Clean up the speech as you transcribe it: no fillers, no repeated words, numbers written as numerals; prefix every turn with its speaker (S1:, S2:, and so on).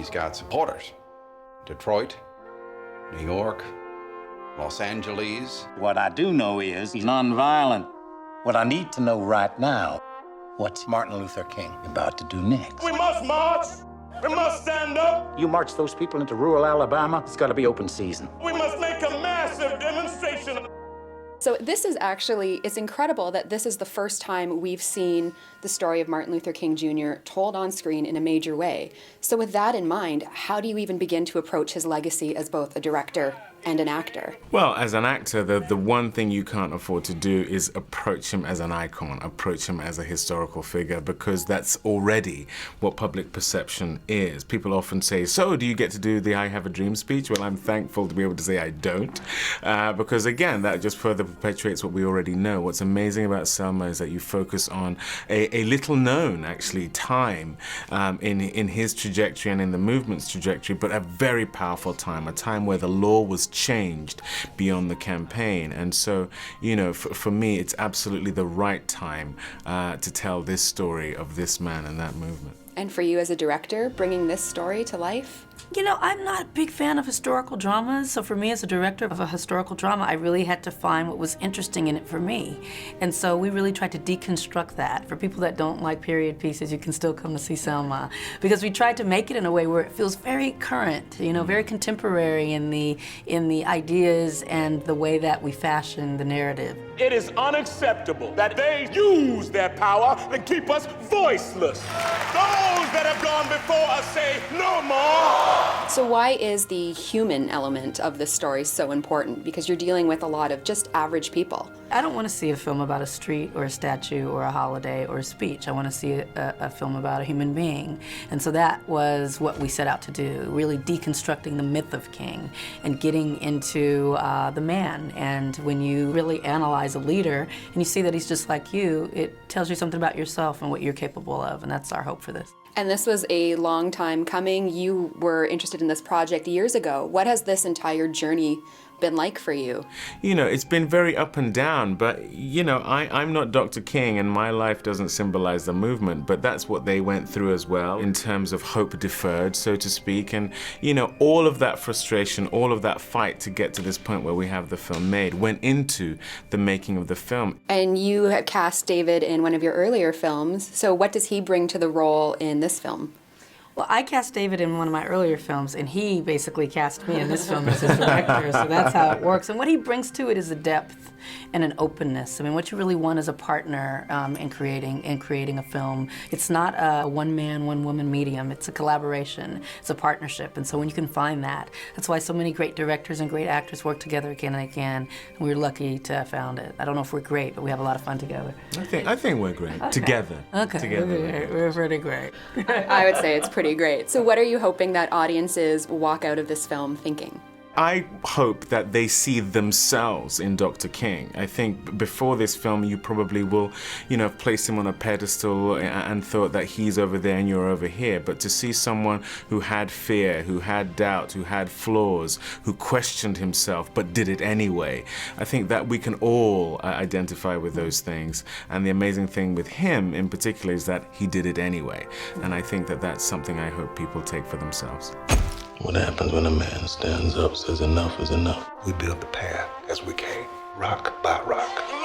S1: he's got supporters. Detroit, New York, Los Angeles.
S2: What I do know is he's nonviolent. What I need to know right now, what's Martin Luther King about to do next?
S3: We must march. We must stand up.
S2: You march those people into rural Alabama, it's got to be open season.
S3: We must make a massive demonstration.
S4: So this is actually, it's incredible that this is the first time we've seen the story of Martin Luther King Jr. told on screen in a major way. So with that in mind, how do you even begin to approach his legacy as both a director and an actor?
S5: Well, as an actor, the one thing you can't afford to do is approach him as an icon, approach him as a historical figure, because that's already what public perception is. People often say, so do you get to do the I Have a Dream speech? Well, I'm thankful to be able to say I don't, because again, that just further perpetuates what we already know. What's amazing about Selma is that you focus on a little known, actually, time in his trajectory and in the movement's trajectory, but a very powerful time, a time where the law was changed beyond the campaign. And so, you know, for me, it's absolutely the right time to tell this story of this man and that movement.
S4: And for you as a director, bringing this story to life?
S6: You know, I'm not a big fan of historical dramas, so for me as a director of a historical drama, I really had to find what was interesting in it for me. And so we really tried to deconstruct that. For people that don't like period pieces, you can still come to see Selma, because we tried to make it in a way where it feels very current, you know, very contemporary in the ideas and the way that we fashion the narrative.
S3: It is unacceptable that they use their power to keep us voiceless. Those that have gone before us say no more.
S4: So why is the human element of this story so important? Because you're dealing with a lot of just average people.
S6: I don't want to see a film about a street or a statue or a holiday or a speech. I want to see a film about a human being. And so that was what we set out to do, really deconstructing the myth of King and getting into the man. And when you really analyze a leader and you see that he's just like you, it tells you something about yourself and what you're capable of, and that's our hope for this.
S4: And this was a long time coming. You were interested in this project years ago. What has this entire journey been like for you?
S5: You know, it's been very up and down, but you know, I'm not Dr. King and my life doesn't symbolize the movement, but that's what they went through as well in terms of hope deferred, so to speak. And you know, all of that frustration, all of that fight to get to this point where we have the film made went into the making of the film.
S4: And you had cast David in one of your earlier films, so what does he bring to the role in this film?
S6: Well, I cast David in one of my earlier films, and he basically cast me in this film as his director, so that's how it works. And what he brings to it is a depth and an openness. I mean, what you really want is a partner in creating a film. It's not a one-man, one-woman medium. It's a collaboration. It's a partnership. And so when you can find that, that's why so many great directors and great actors work together again and again. And we're lucky to have found it. I don't know if we're great, but we have a lot of fun together.
S5: I think we're great.
S6: Okay.
S5: Together.
S6: Okay.
S5: Together.
S6: We're pretty great.
S4: I would say it's pretty great. So what are you hoping that audiences walk out of this film thinking?
S5: I hope that they see themselves in Dr. King. I think before this film, you probably will, you know, place him on a pedestal and thought that he's over there and you're over here. But to see someone who had fear, who had doubt, who had flaws, who questioned himself but did it anyway, I think that we can all identify with those things. And the amazing thing with him in particular is that he did it anyway. And I think that that's something I hope people take for themselves.
S7: What happens when a man stands up, says enough is enough? We build the path as we can, rock by rock.